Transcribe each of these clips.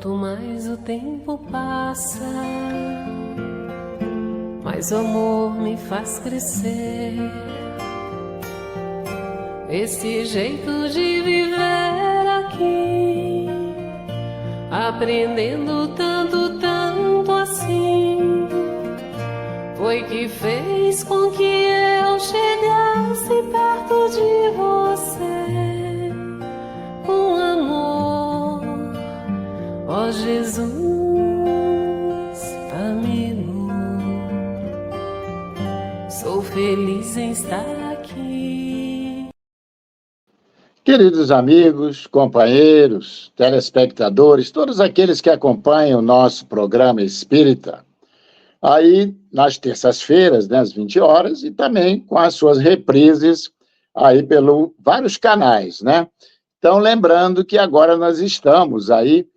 Quanto mais o tempo passa, mais o amor me faz crescer. Esse jeito de viver aqui, aprendendo tanto, tanto assim, foi que fez com que eu chegasse perto de você com amor, ó Jesus, amigo. Sou feliz em estar aqui. Queridos amigos, companheiros, telespectadores, todos aqueles que acompanham o nosso programa Espírita, aí nas terças-feiras, né, às 20 horas, e também com as suas reprises aí pelo vários canais, né? Então, lembrando que agora nós estamos aí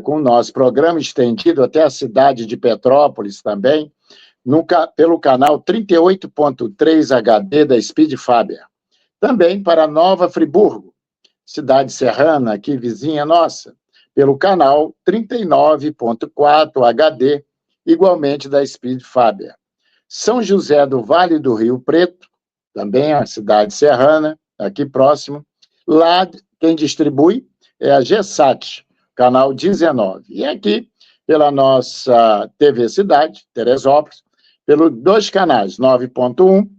com o nosso programa estendido até a cidade de Petrópolis também, pelo canal 38.3 HD da Speed Faber. Também para Nova Friburgo, cidade serrana, aqui vizinha nossa, pelo canal 39.4 HD, igualmente da Speed Faber. São José do Vale do Rio Preto, também a cidade serrana, aqui próximo. Lá, quem distribui é a GSAT, canal 19. E aqui, pela nossa TV Cidade, Teresópolis, pelos dois canais, 9.1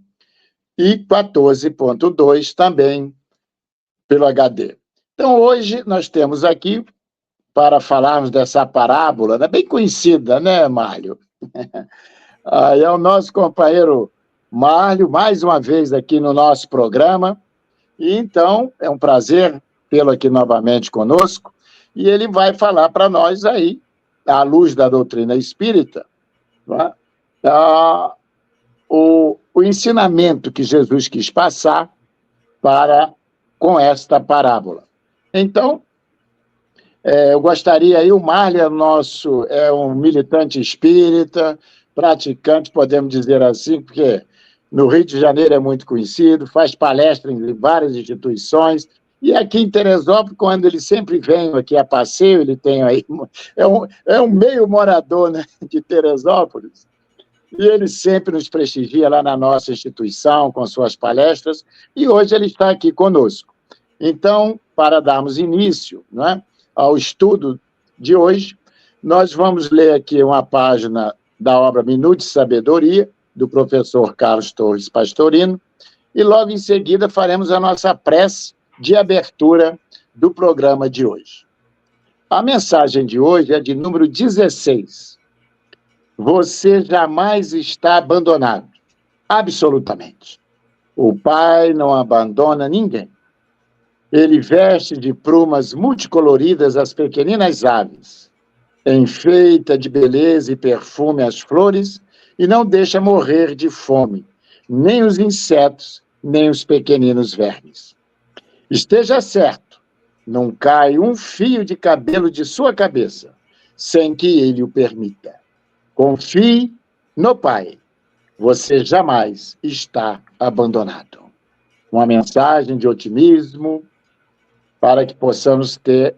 e 14.2, também pelo HD. Então, hoje nós temos aqui, para falarmos dessa parábola, né, bem conhecida, né, Márcio? É o nosso companheiro Márcio, mais uma vez aqui no nosso programa. E então, é um prazer tê-lo aqui novamente conosco. E ele vai falar para nós aí, à luz da doutrina espírita, né, o ensinamento que Jesus quis passar com esta parábola. Então, eu gostaria aí, o Márcio é um militante espírita, praticante, podemos dizer assim, porque no Rio de Janeiro é muito conhecido, faz palestra em várias instituições, e aqui em Teresópolis, quando ele sempre vem aqui a passeio, ele tem aí, é um meio morador, né, de Teresópolis, e ele sempre nos prestigia lá na nossa instituição, com suas palestras, e hoje ele está aqui conosco. Então, para darmos início, né, ao estudo de hoje, nós vamos ler aqui uma página da obra Minuto de Sabedoria, do professor Carlos Torres Pastorino, e logo em seguida faremos a nossa prece de abertura do programa de hoje. A mensagem de hoje é de número 16. Você jamais está abandonado, absolutamente. O Pai não abandona ninguém. Ele veste de plumas multicoloridas as pequeninas aves, enfeita de beleza e perfume as flores e não deixa morrer de fome, nem os insetos, nem os pequeninos vermes. Esteja certo, não cai um fio de cabelo de sua cabeça, sem que ele o permita. Confie no Pai. Você jamais está abandonado. Uma mensagem de otimismo para que possamos ter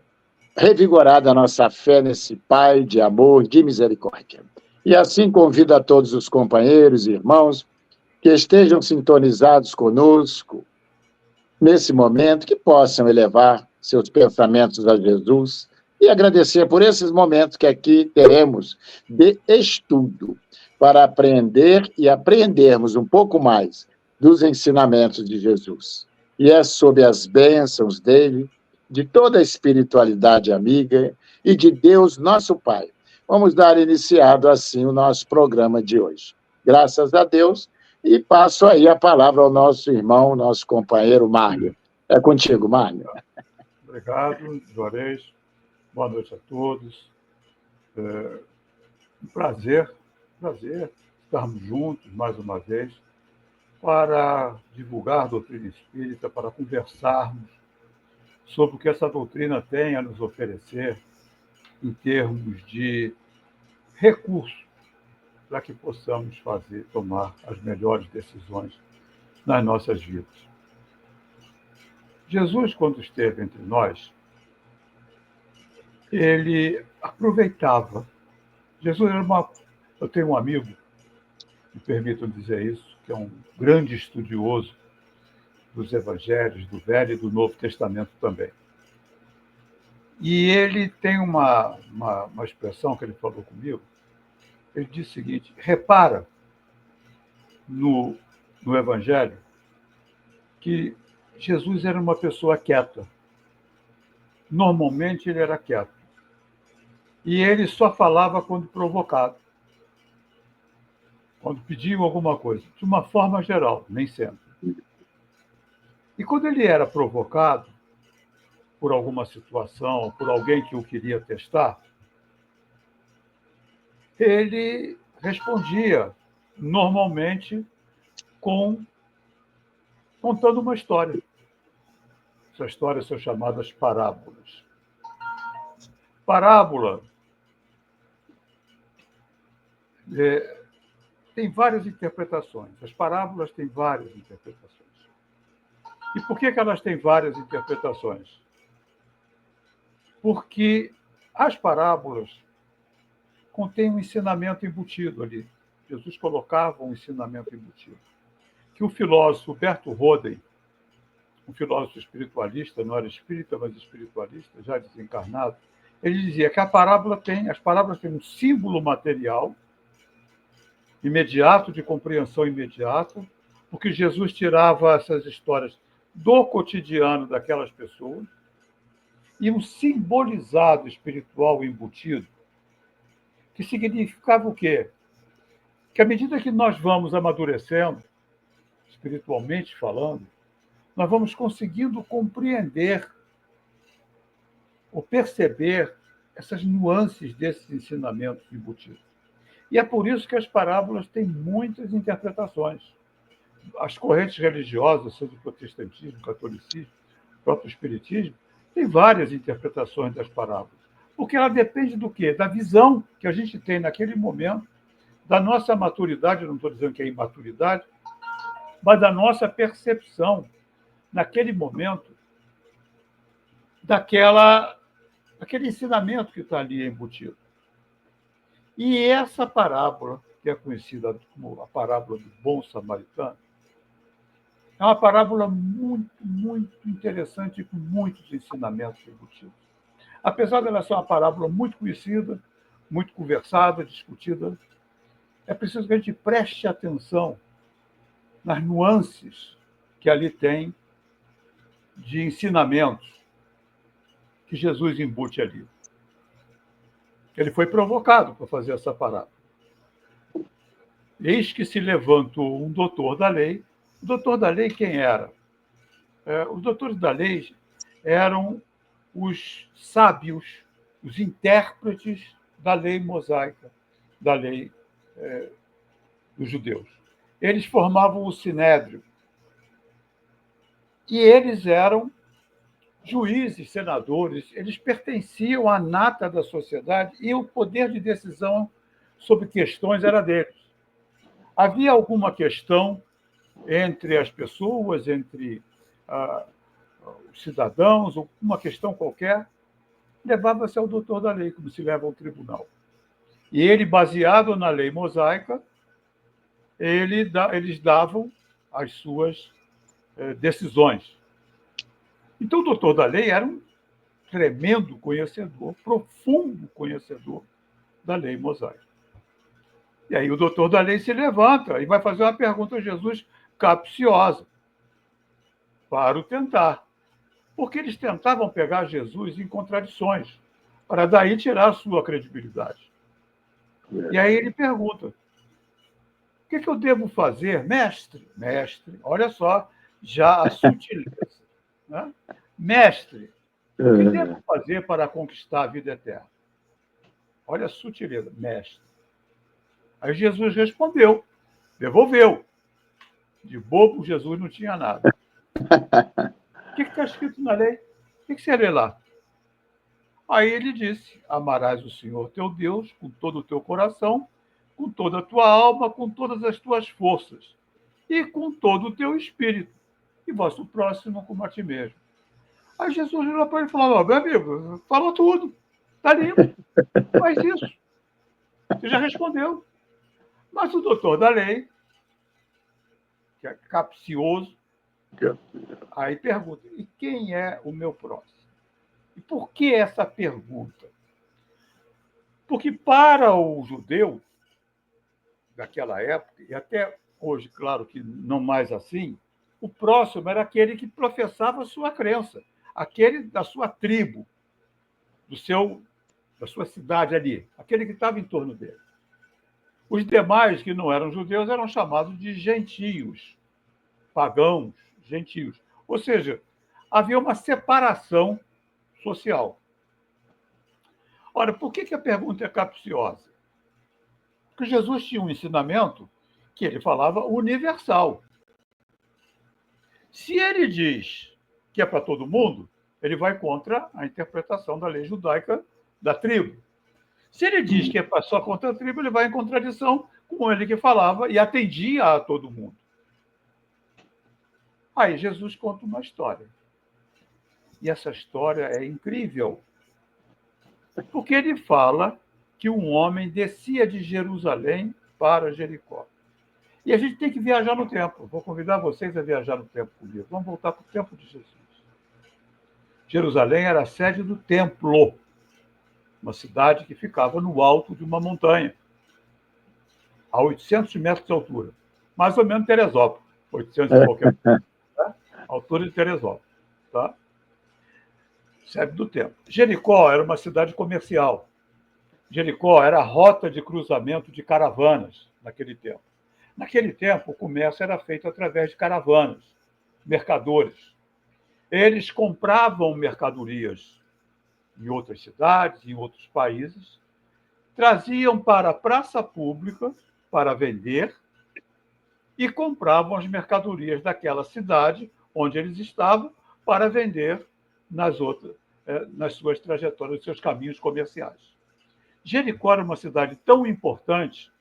revigorado a nossa fé nesse Pai de amor, de misericórdia. E assim convido a todos os companheiros e irmãos que estejam sintonizados conosco nesse momento, que possam elevar seus pensamentos a Jesus e agradecer por esses momentos que aqui teremos de estudo, para aprender e aprendermos um pouco mais dos ensinamentos de Jesus. E é sob as bênçãos dele, de toda a espiritualidade amiga e de Deus, nosso Pai. Vamos dar iniciado assim o nosso programa de hoje. Graças a Deus, e passo aí a palavra ao nosso irmão, nosso companheiro Márcio. É contigo, Márcio. Obrigado, Juarez. Boa noite a todos. Um prazer estarmos juntos mais uma vez para divulgar a doutrina espírita, para conversarmos sobre o que essa doutrina tem a nos oferecer em termos de recursos para que possamos tomar as melhores decisões nas nossas vidas. Jesus, quando esteve entre nós, ele aproveitava. Jesus era uma... Eu tenho um amigo, me permitam dizer isso, que é um grande estudioso dos evangelhos, do Velho e do Novo Testamento também. E ele tem uma expressão que ele falou comigo. Ele disse o seguinte: repara no Evangelho que Jesus era uma pessoa quieta. Normalmente ele era quieto. E ele só falava quando provocado, quando pediam alguma coisa, de uma forma geral, nem sempre. E quando ele era provocado por alguma situação, por alguém que o queria testar, ele respondia normalmente contando uma história. Essas histórias são chamadas parábolas. Parábola tem várias interpretações. As parábolas têm várias interpretações. E por que elas têm várias interpretações? Porque as parábolas contêm um ensinamento embutido ali. Jesus colocava um ensinamento embutido. Que o filósofo Berto Roden, um filósofo espiritualista, não era espírita, mas espiritualista, já desencarnado, ele dizia que as parábolas têm um símbolo material, imediato, de compreensão imediata, porque Jesus tirava essas histórias do cotidiano daquelas pessoas, e um simbolizado espiritual embutido, que significava o quê? Que à medida que nós vamos amadurecendo, espiritualmente falando, nós vamos conseguindo compreender ou perceber essas nuances desses ensinamentos embutidos. E é por isso que as parábolas têm muitas interpretações. As correntes religiosas, seja o protestantismo, o catolicismo, o próprio espiritismo, têm várias interpretações das parábolas. Porque ela depende do quê? Da visão que a gente tem naquele momento, da nossa maturidade, eu não estou dizendo que é imaturidade, mas da nossa percepção naquele momento daquele ensinamento que está ali embutido. E essa parábola, que é conhecida como a parábola do bom samaritano, é uma parábola muito, muito interessante e com muitos ensinamentos embutidos. Apesar dela ser uma parábola muito conhecida, muito conversada, discutida, é preciso que a gente preste atenção nas nuances que ali tem de ensinamentos que Jesus embute ali. Ele foi provocado para fazer essa parábola. Eis que se levantou um doutor da lei. O doutor da lei quem era? Os doutores da lei eram os sábios, os intérpretes da lei mosaica, da lei dos judeus. Eles formavam o sinédrio. E eles eram juízes, senadores, eles pertenciam à nata da sociedade e o poder de decisão sobre questões era deles. Havia alguma questão entre as pessoas, entre os cidadãos, ou uma questão qualquer, levava-se ao doutor da lei, como se leva ao tribunal. E ele, baseado na lei mosaica, eles davam as suas decisões. Então, o doutor da lei era um tremendo conhecedor, profundo conhecedor da lei mosaica. E aí o doutor da lei se levanta e vai fazer uma pergunta a Jesus capciosa para o tentar. Porque eles tentavam pegar Jesus em contradições, para daí tirar a sua credibilidade. E aí ele pergunta: o que eu devo fazer, mestre? Mestre, olha só, já a sutileza. Né? Mestre, o que devo fazer para conquistar a vida eterna? Olha a sutileza, mestre. Aí Jesus respondeu, devolveu. De bobo, Jesus não tinha nada. O que está escrito na lei? O que você lê lá? Aí ele disse: amarás o Senhor teu Deus com todo o teu coração, com toda a tua alma, com todas as tuas forças e com todo o teu espírito, e vosso próximo como a ti mesmo. Aí Jesus olhou para ele e falou: meu amigo, falou tudo. Está limpo. Faz isso. Você já respondeu. Mas o doutor da lei, que é capcioso, aí pergunta, e quem é o meu próximo? E por que essa pergunta? Porque para o judeu daquela época, e até hoje, claro que não mais assim, o próximo era aquele que professava a sua crença, aquele da sua tribo, da sua cidade ali, aquele que estava em torno dele. Os demais, que não eram judeus, eram chamados de gentios, pagãos, gentios. Ou seja, havia uma separação social. Ora, por que a pergunta é capciosa? Porque Jesus tinha um ensinamento que ele falava universal. Se ele diz que é para todo mundo, ele vai contra a interpretação da lei judaica da tribo. Se ele diz que é só contra a tribo, ele vai em contradição com ele que falava e atendia a todo mundo. Aí Jesus conta uma história. E essa história é incrível, porque ele fala que um homem descia de Jerusalém para Jericó. E a gente tem que viajar no tempo. Vou convidar vocês a viajar no tempo comigo. Vamos voltar para o tempo de Jesus. Jerusalém era a sede do templo, uma cidade que ficava no alto de uma montanha, a 800 metros de altura. Mais ou menos Teresópolis, 800 e qualquer coisa. Tá? Altura de Teresópolis. Tá? Sede do templo. Jericó era uma cidade comercial. Jericó era a rota de cruzamento de caravanas naquele tempo. Naquele tempo, o comércio era feito através de caravanas, mercadores. Eles compravam mercadorias em outras cidades, em outros países, traziam para a praça pública para vender e compravam as mercadorias daquela cidade onde eles estavam para vender nas suas trajetórias, nos seus caminhos comerciais. Jericó era uma cidade tão importante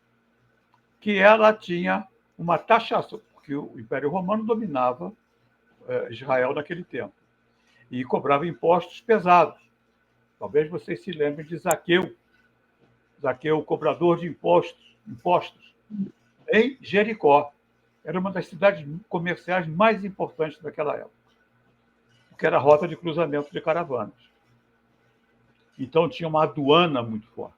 que ela tinha uma taxação, porque o Império Romano dominava Israel naquele tempo e cobrava impostos pesados. Talvez vocês se lembrem de Zaqueu, cobrador de impostos, em Jericó. Era uma das cidades comerciais mais importantes daquela época, porque era a rota de cruzamento de caravanas. Então tinha uma aduana muito forte.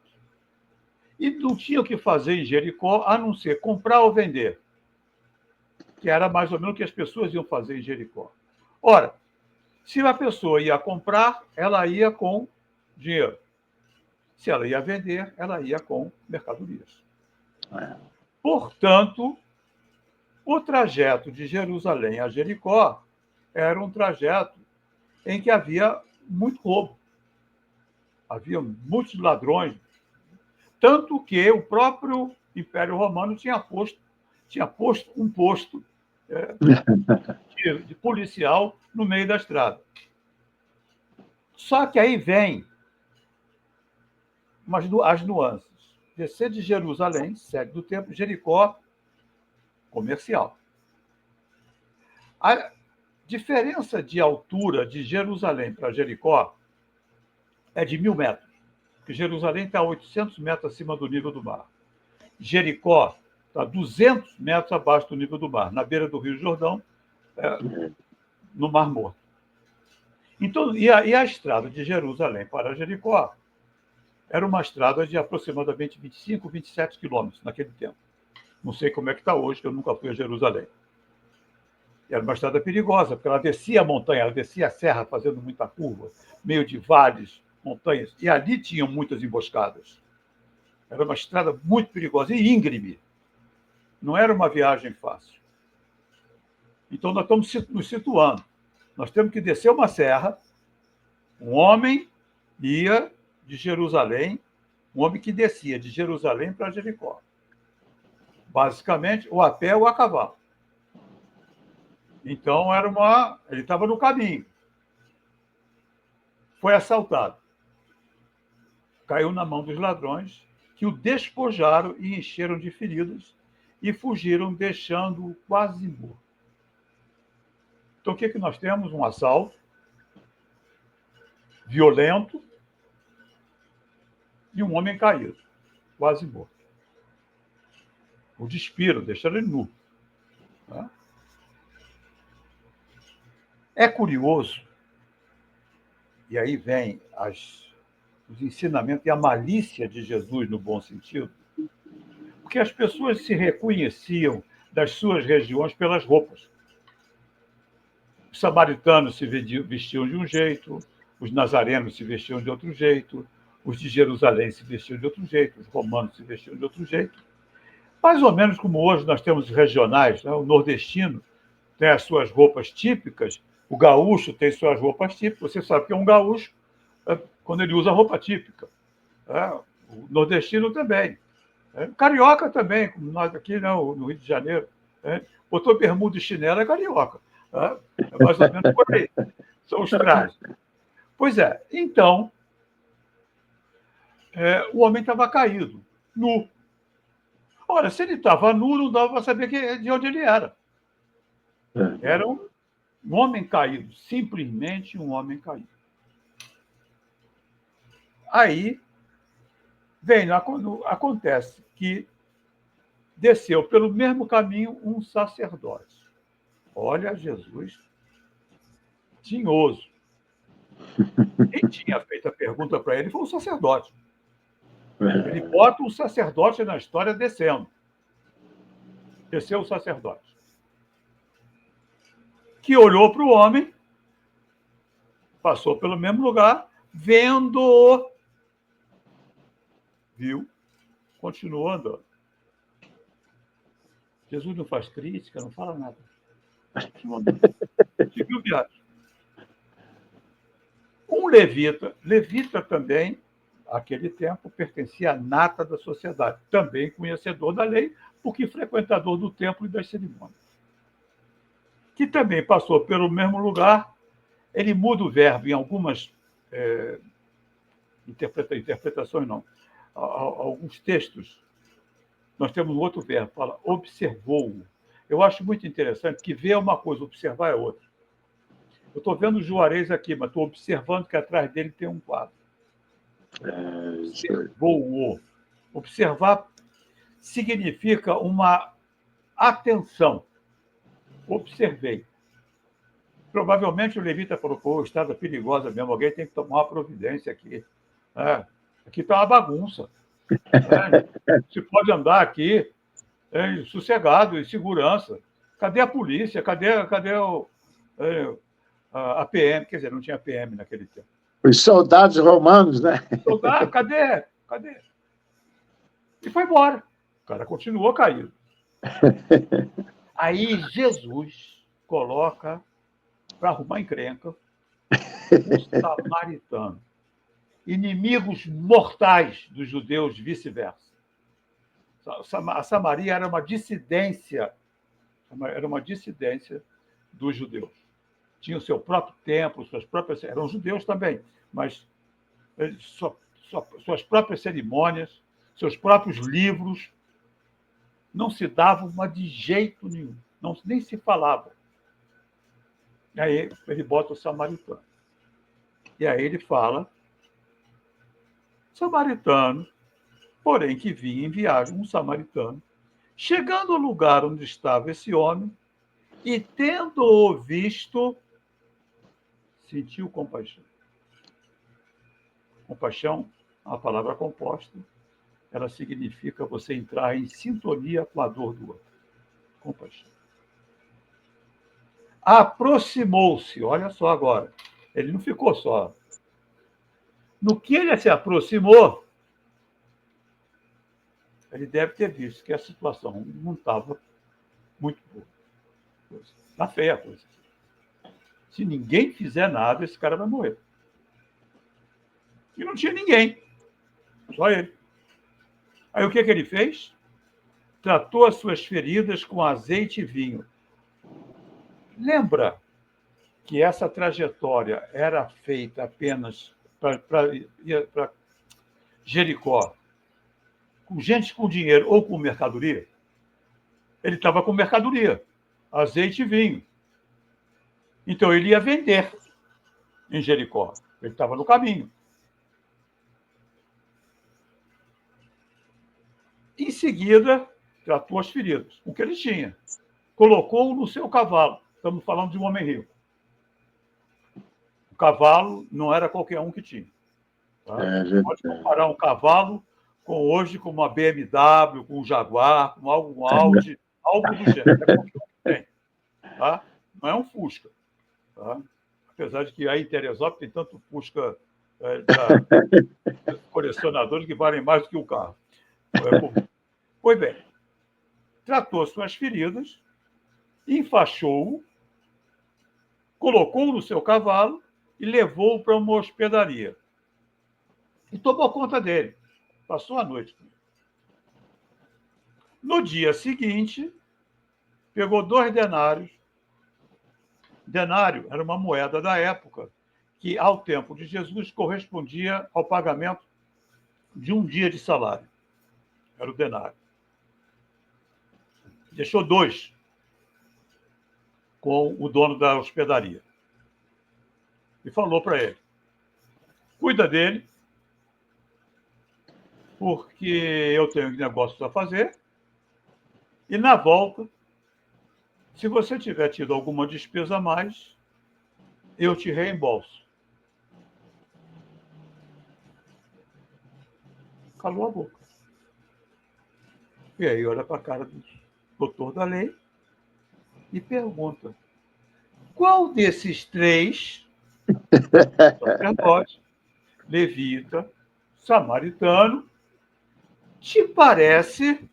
E não tinha o que fazer em Jericó a não ser comprar ou vender, que era mais ou menos o que as pessoas iam fazer em Jericó. Ora, se a pessoa ia comprar, ela ia com dinheiro. Se ela ia vender, ela ia com mercadorias. Portanto, o trajeto de Jerusalém a Jericó era um trajeto em que havia muito roubo. Havia muitos ladrões, tanto que o próprio Império Romano tinha posto um posto de policial no meio da estrada. Só que aí vem as nuances. Descer de Jerusalém, sede do templo, Jericó, comercial. A diferença de altura de Jerusalém para Jericó é de 1.000 metros, porque Jerusalém está a 800 metros acima do nível do mar. Jericó está a 200 metros abaixo do nível do mar, na beira do Rio Jordão, no Mar Morto. Então, e a estrada de Jerusalém para Jericó era uma estrada de aproximadamente 25, 27 quilômetros naquele tempo. Não sei como é que está hoje, que eu nunca fui a Jerusalém. Era uma estrada perigosa, porque ela descia a montanha, ela descia a serra, fazendo muita curva, meio de vales, montanhas, e ali tinham muitas emboscadas. Era uma estrada muito perigosa e íngreme. Não era uma viagem fácil. Então, nós estamos nos situando. Nós temos que descer uma serra. Um homem ia de Jerusalém, um homem que descia de Jerusalém para Jericó. Basicamente, ou a pé ou a cavalo. Então, ele estava no caminho. Foi assaltado. Caiu na mão dos ladrões, que o despojaram e encheram de feridas e fugiram, deixando-o quase morto. Então, o que nós temos? Um assalto violento, e um homem caído, quase morto. O despiram, deixaram ele nu. Tá? É curioso, e aí vem os ensinamentos e a malícia de Jesus, no bom sentido, porque as pessoas se reconheciam das suas regiões pelas roupas. Os samaritanos se vestiam de um jeito, os nazarenos se vestiam de outro jeito, os de Jerusalém se vestiam de outro jeito, os romanos se vestiam de outro jeito. Mais ou menos como hoje nós temos regionais, né? O nordestino tem as suas roupas típicas, o gaúcho tem suas roupas típicas. Você sabe que é um gaúcho quando ele usa roupa típica. O nordestino também. O carioca também, como nós aqui, né, no Rio de Janeiro. Botou bermuda e chinelo é carioca. É mais ou menos por aí. São os trajes. Pois é. Então, o homem estava caído, nu. Ora, se ele estava nu, não dava para saber de onde ele era. Era um homem caído, simplesmente um homem caído. Aí acontece que desceu pelo mesmo caminho um sacerdote. Olha, Jesus tinhoso. Quem tinha feito a pergunta para ele foi o sacerdote. Ele bota o sacerdote na história descendo. Desceu o sacerdote. Que olhou para o homem, passou pelo mesmo lugar, vendo-o, viu, continuou andando. Jesus não faz crítica, não fala nada. Seguiu viagem. Um levita também, naquele tempo, pertencia à nata da sociedade, também conhecedor da lei, porque frequentador do templo e das cerimônias. Que também passou pelo mesmo lugar, ele muda o verbo em algumas interpretações, não, alguns textos. Nós temos um outro verbo, fala observou-o. Eu acho muito interessante que ver é uma coisa, observar é outra. Eu estou vendo o Juarez aqui, mas estou observando que atrás dele tem um quadro. Observou-o. Observar significa uma atenção. Observei. Provavelmente o levita falou, pô, estrada perigosa mesmo, alguém tem que tomar uma providência aqui. Aqui está uma bagunça. Você pode andar aqui sossegado, em segurança. Cadê a polícia? Cadê a PM? Quer dizer, não tinha PM naquele tempo. Os soldados romanos, né? Soldado, cadê? E foi embora. O cara continuou caído. Aí Jesus coloca, para arrumar encrenca, um samaritano. Inimigos mortais dos judeus, vice-versa. A Samaria era uma dissidência dos judeus. Tinha o seu próprio templo, suas próprias... Eram judeus também, mas suas próprias cerimônias, seus próprios livros, não se davam de jeito nenhum, nem se falava. E aí ele bota o samaritano. E aí ele fala, samaritano, porém que vinha em viagem, um samaritano, chegando ao lugar onde estava esse homem, e tendo-o visto, sentiu compaixão. Compaixão é uma palavra composta, ela significa você entrar em sintonia com a dor do outro. Compaixão. Aproximou-se, olha só agora, ele não ficou só. No que ele se aproximou, ele deve ter visto que a situação não estava muito boa. Está feia a coisa. Se ninguém fizer nada, esse cara vai morrer. E não tinha ninguém, só ele. Aí o que ele fez? Tratou as suas feridas com azeite e vinho. Lembra que essa trajetória era feita apenas para Jericó, com gente com dinheiro ou com mercadoria? Ele estava com mercadoria, azeite e vinho. Então ele ia vender em Jericó. Ele estava no caminho. Em seguida, tratou as feridas, o que ele tinha. Colocou-o no seu cavalo. Estamos falando de um homem rico. O cavalo não era qualquer um que tinha. Tá? Pode comparar um cavalo hoje com uma BMW, com um Jaguar, com um Audi, algo do gênero. É qualquer um que tem. Tá? Não é um Fusca. Tá? Apesar de que aí em Teresópolis tem tanto Fusca colecionadores que valem mais do que o carro. Pois bem, tratou suas feridas, enfaixou-o, colocou-o no seu cavalo e levou-o para uma hospedaria. E tomou conta dele. Passou a noite com ele. No dia seguinte, pegou 2 denários. Denário era uma moeda da época que, ao tempo de Jesus, correspondia ao pagamento de um dia de salário. Era o denário. Deixou 2 com o dono da hospedaria. E falou para ele: cuida dele, porque eu tenho negócios a fazer, e na volta, se você tiver tido alguma despesa a mais, eu te reembolso. Calou a boca. E aí olha para a cara do doutor da lei e pergunta: qual desses 3, sacerdote, levita, samaritano, te parece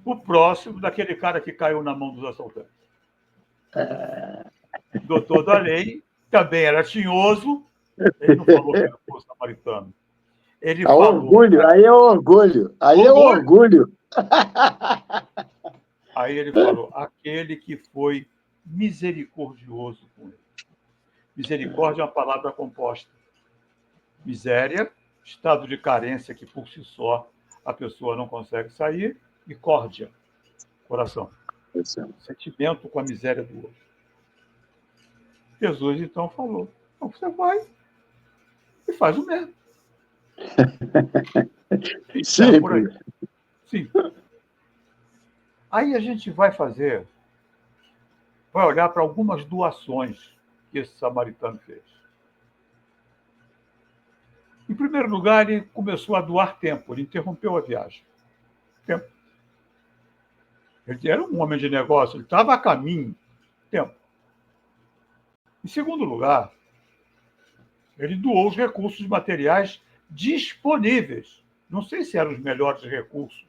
o próximo daquele cara que caiu na mão dos assaltantes? O doutor da lei também era tinhoso, ele não falou que era o samaritano. Ele falou... Orgulho, aí é orgulho. Aí é orgulho. Aí ele falou: aquele que foi misericordioso com ele. Misericórdia é uma palavra composta. Miséria, estado de carência que por si só a pessoa não consegue sair, e córdia, coração. Sentimento com a miséria do outro. Jesus então falou: então você vai e faz o mesmo. Sim. Por aí. Sim. Aí a gente vai olhar para algumas doações que esse samaritano fez. Em primeiro lugar, ele começou a doar tempo, ele interrompeu a viagem. Tempo. Ele era um homem de negócio, ele estava a caminho. Tempo. Em segundo lugar, ele doou os recursos materiais disponíveis. Não sei se eram os melhores recursos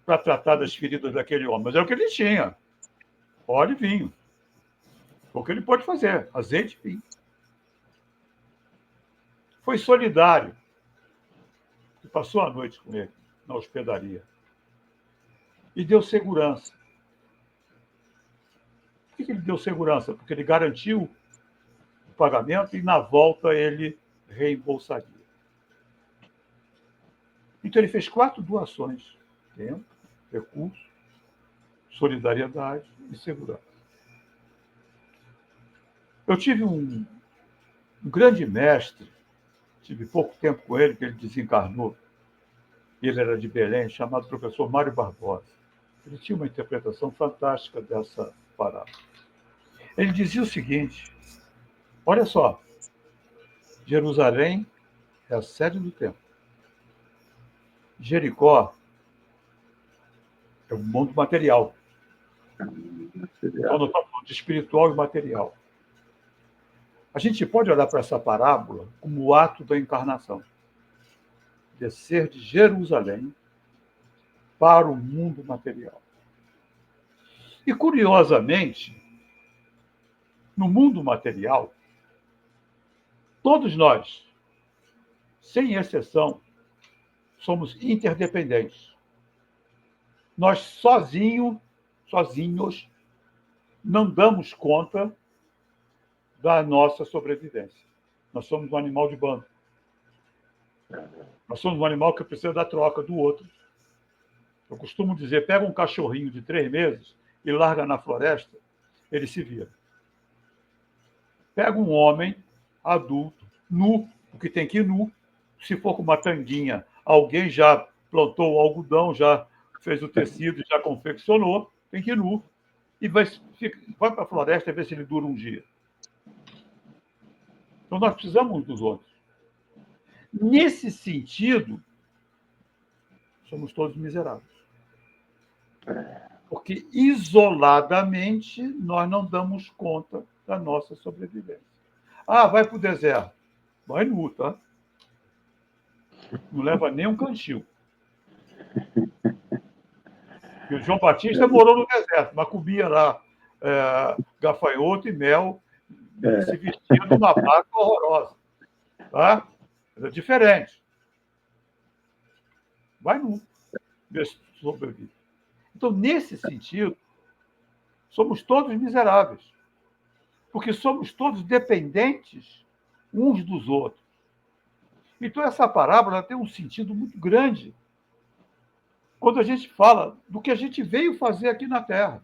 para tratar das feridas daquele homem, mas é o que ele tinha. Óleo e vinho. O que ele pode fazer? Azeite e vinho. Foi solidário. E passou a noite com ele na hospedaria. E deu segurança. Por que ele deu segurança? Porque ele garantiu o pagamento e, na volta, ele reembolsaria. Então, ele fez 4 doações: tempo, recurso, solidariedade e segurança. Eu tive um grande mestre, tive pouco tempo com ele, que ele desencarnou. Ele era de Belém, chamado professor Mário Barbosa. Ele tinha uma interpretação fantástica dessa parábola. Ele dizia o seguinte: olha só, Jerusalém é a sede do templo. Jericó é o mundo material. Então, nós estamos falando de espiritual e material. A gente pode olhar para essa parábola como o ato da encarnação. Descer de Jerusalém para o mundo material. E, curiosamente, no mundo material, todos nós, sem exceção, somos interdependentes. Nós sozinhos, não damos conta da nossa sobrevivência. Nós somos um animal de bando. Nós somos um animal que precisa da troca do outro. Eu costumo dizer: pega um cachorrinho de 3 meses e larga na floresta, ele se vira. Pega um homem adulto, nu, porque tem que ir nu. Se for com uma tanguinha, alguém já plantou o algodão, já fez o tecido, já confeccionou, tem que ir nu. E vai para a floresta e ver se ele dura um dia. Então, nós precisamos uns dos outros. Nesse sentido, somos todos miseráveis. Porque, isoladamente, nós não damos conta da nossa sobrevivência. Ah, vai para o deserto. Vai nu, tá? Não leva nem um cantil. E o João Batista morou no deserto, mas comia lá gafanhoto e mel, se vestia numa barca horrorosa. Tá? Era diferente. Vai nu. Ver se sobrevive. Então, nesse sentido, somos todos miseráveis. Porque somos todos dependentes uns dos outros. Então, essa parábola tem um sentido muito grande quando a gente fala do que a gente veio fazer aqui na Terra.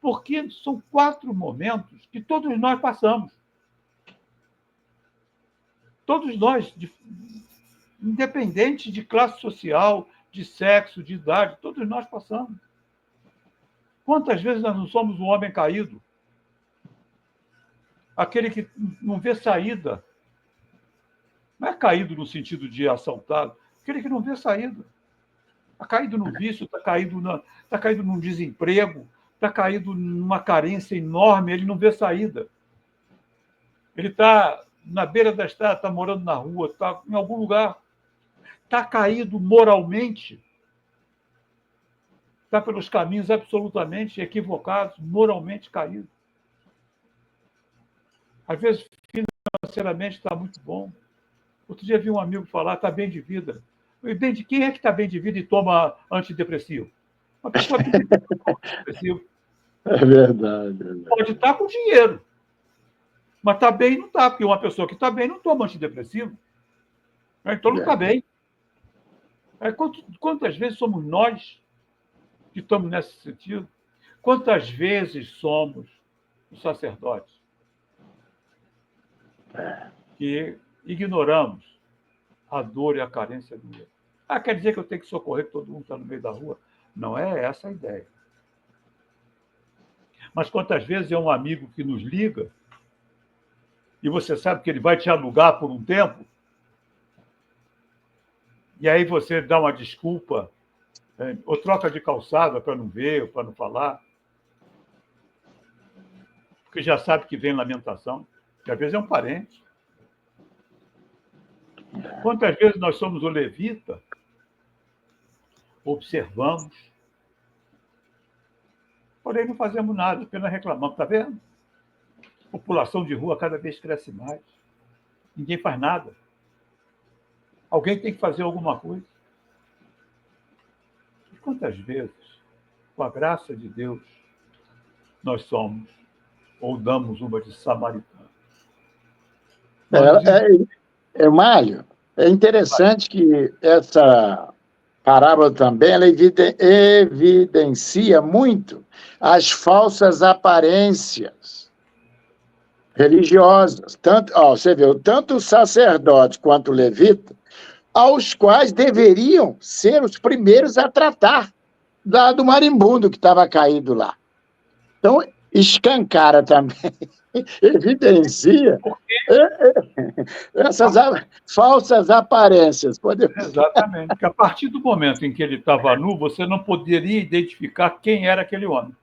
Porque são 4 momentos que todos nós passamos. Todos nós, independente de classe social, de sexo, de idade, todos nós passamos. Quantas vezes nós não somos um homem caído? Aquele que não vê saída. Não é caído no sentido de assaltado. Aquele que não vê saída. Está caído no vício, está caído num desemprego, está caído numa carência enorme, ele não vê saída. Ele está na beira da estrada, está morando na rua, está em algum lugar. Está caído moralmente. Está pelos caminhos absolutamente equivocados, moralmente caído. Às vezes, financeiramente, está muito bom. Outro dia vi um amigo falar, está bem de vida. Bem de quem é que está bem de vida e toma antidepressivo? Uma pessoa bem de vida toma antidepressivo. É verdade. Pode estar com dinheiro, mas está bem e não está, porque uma pessoa que está bem não toma antidepressivo. Então não está bem. Quantas vezes somos nós que estamos nesse sentido? Quantas vezes somos os sacerdotes que ignoramos a dor e a carência do outro? Quer dizer que eu tenho que socorrer que todo mundo está no meio da rua? Não é essa a ideia. Mas quantas vezes é um amigo que nos liga e você sabe que ele vai te alugar por um tempo e aí você dá uma desculpa ou troca de calçada para não ver ou para não falar, porque já sabe que vem lamentação, que às vezes é um parente. Quantas vezes nós somos o levita, observamos, porém não fazemos nada, apenas reclamamos. Está vendo? A população de rua cada vez cresce mais. Ninguém faz nada. Alguém tem que fazer alguma coisa. E quantas vezes, com a graça de Deus, nós somos ou damos uma de samaritano? Mário, é interessante que essa parábola também ela evidencia muito as falsas aparências religiosas. Você vê, tanto o sacerdote quanto o levita, aos quais deveriam ser os primeiros a tratar do marimbondo que estava caído lá. Então, escancara também, evidencia essas falsas aparências. Exatamente. Porque a partir do momento em que ele estava nu, você não poderia identificar quem era aquele homem.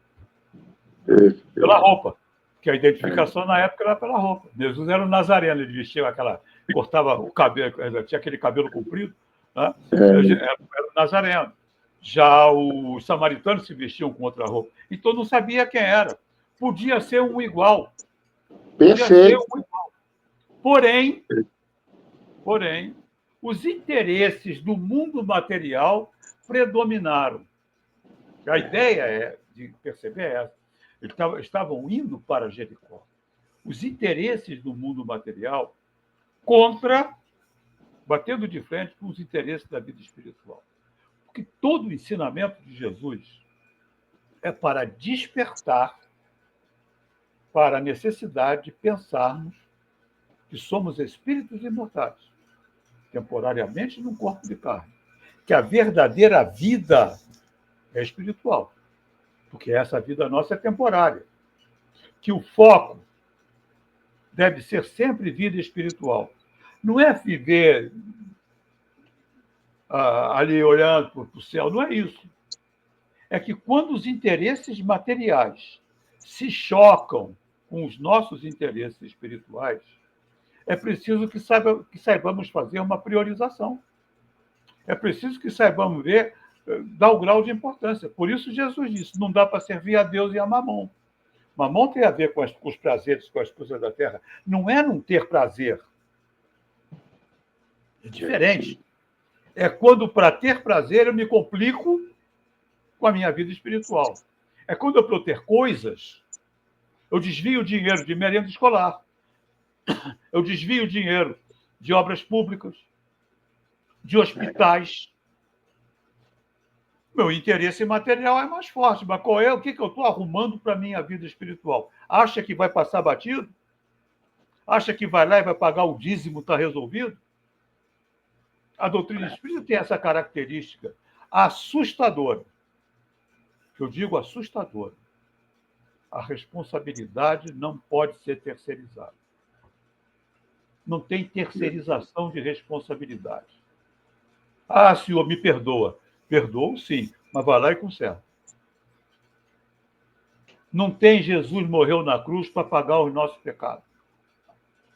Pela roupa. Porque a identificação na época era pela roupa. Jesus era um nazareno, ele vestia cortava o cabelo, tinha aquele cabelo comprido, né? Era um nazareno. Já os samaritanos se vestiam com outra roupa. Então não sabia quem era. Podia ser um igual. Perfeito. Porém, os interesses do mundo material predominaram. A ideia de perceber é essa. Eles estavam indo para Jericó. Os interesses do mundo material batendo de frente com os interesses da vida espiritual. Porque todo o ensinamento de Jesus é para despertar para a necessidade de pensarmos que somos espíritos imortais, temporariamente num corpo de carne, que a verdadeira vida é espiritual, porque essa vida nossa é temporária, que o foco deve ser sempre vida espiritual. Não é viver ali olhando para o céu, não é isso. É que quando os interesses materiais se chocam com os nossos interesses espirituais, é preciso que saibamos fazer uma priorização. É preciso que saibamos dar o grau de importância. Por isso Jesus disse, não dá para servir a Deus e a Mamon. Mamon tem a ver com os prazeres, com as coisas da terra. Não é não ter prazer. É diferente. É quando, para ter prazer, eu me complico com a minha vida espiritual. É quando eu, para eu ter coisas, eu desvio o dinheiro de merenda escolar. Eu desvio o dinheiro de obras públicas, de hospitais. Meu interesse material é mais forte, mas qual é? O que eu estou arrumando para a minha vida espiritual? Acha que vai passar batido? Acha que vai lá e vai pagar o dízimo, está resolvido? A doutrina espírita tem essa característica assustadora. Eu digo assustadora. A responsabilidade não pode ser terceirizada. Não tem terceirização de responsabilidade. Ah, senhor, me perdoa. Perdoo, sim, mas vai lá e conserta. Não tem Jesus morreu na cruz para pagar os nossos pecados.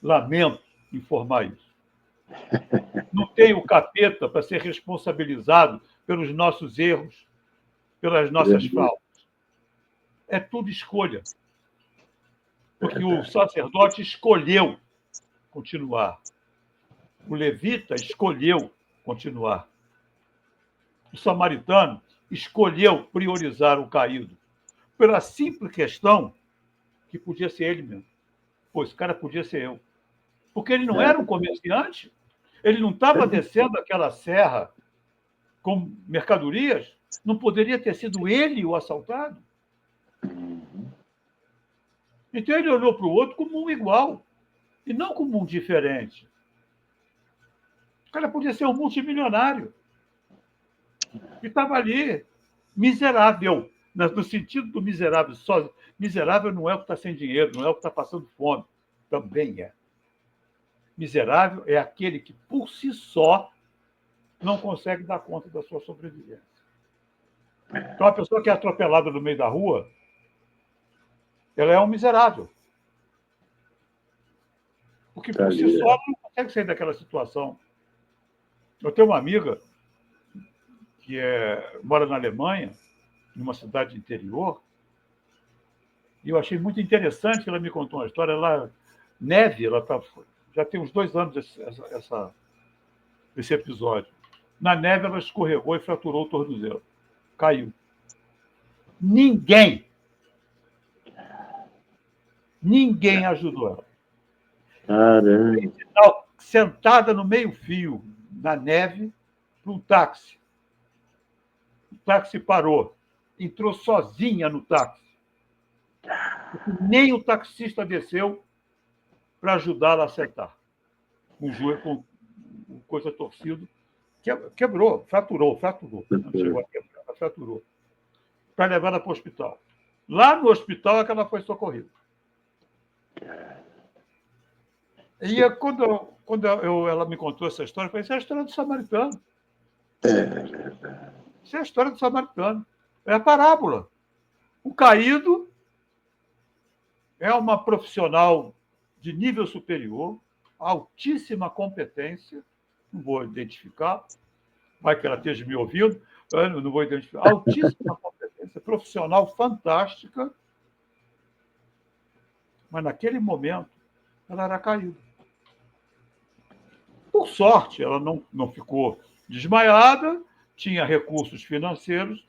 Lamento informar isso. Não tem o capeta para ser responsabilizado pelos nossos erros, pelas nossas faltas. É tudo escolha. Porque o sacerdote escolheu continuar. O levita escolheu continuar. O samaritano escolheu priorizar o caído. Pela simples questão que podia ser ele mesmo. Pô, esse cara podia ser eu. Porque ele não era um comerciante, ele não estava descendo aquela serra com mercadorias, não poderia ter sido ele o assaltado. Então ele olhou para o outro como um igual, e não como um diferente. O cara podia ser um multimilionário. E estava ali, miserável, no sentido do miserável. Só, miserável não é o que está sem dinheiro, não é o que está passando fome. Também é. Miserável é aquele que, por si só, não consegue dar conta da sua sobrevivência. Então, a pessoa que é atropelada no meio da rua, ela é um miserável. Porque, por si só, ela não consegue sair daquela situação. Eu tenho uma amiga que mora na Alemanha, numa cidade interior, e eu achei muito interessante que ela me contou uma história. Ela, neve, já tem uns 2 anos esse episódio. Na neve, ela escorregou e fraturou o tornozelo. Caiu. Ninguém ajudou ela. Caramba. Sentada no meio-fio, na neve, para um táxi. O táxi parou. Entrou sozinha no táxi. Nem o taxista desceu para ajudá-la a sentar. Com o joelho, com coisa torcida. Quebrou, fraturou. Não chegou a quebrar, ela fraturou. Para levar ela para o hospital. Lá no hospital é que ela foi socorrida. E quando ela me contou essa história, eu falei, isso é a história do samaritano. Isso é a história do samaritano. É a parábola. O caído é uma profissional de nível superior, altíssima competência, não vou identificar, vai que ela esteja me ouvindo, eu não vou identificar, altíssima competência, profissional fantástica, mas naquele momento ela era caída. Por sorte, ela não ficou desmaiada, tinha recursos financeiros,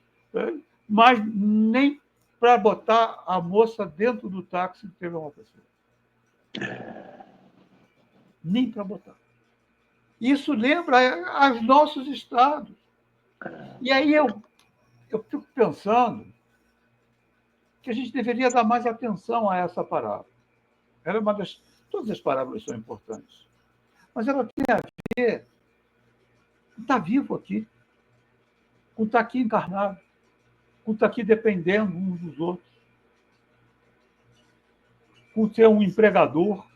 mas nem para botar a moça dentro do táxi teve uma pessoa. Nem para botar. Isso lembra os nossos estados. E aí eu fico pensando que a gente deveria dar mais atenção a essa parábola. Ela é uma das... Todas as parábolas são importantes. Mas ela tem a ver... Está vivo aqui. com estar aqui encarnado, com estar aqui dependendo uns dos outros, com ser um empregador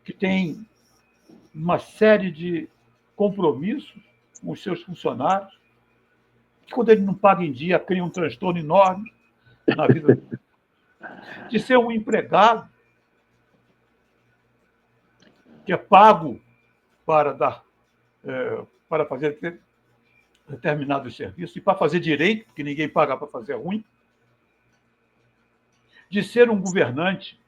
que tem uma série de compromissos com os seus funcionários, que quando ele não paga em dia, cria um transtorno enorme na vida dele. De ser um empregado que é pago para para fazer determinados serviços e para fazer direito, porque ninguém paga para fazer ruim. De ser um governante,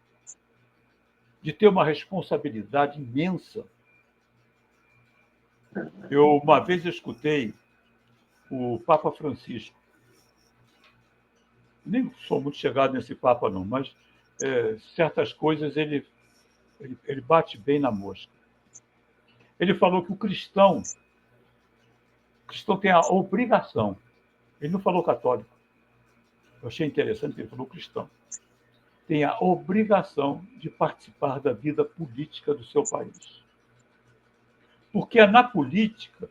de ter uma responsabilidade imensa. Uma vez escutei o Papa Francisco, nem sou muito chegado nesse Papa, não, mas certas coisas ele bate bem na mosca. Ele falou que o cristão tem a obrigação, ele não falou católico, eu achei interessante que ele falou cristão, tem a obrigação de participar da vida política do seu país. Porque é na política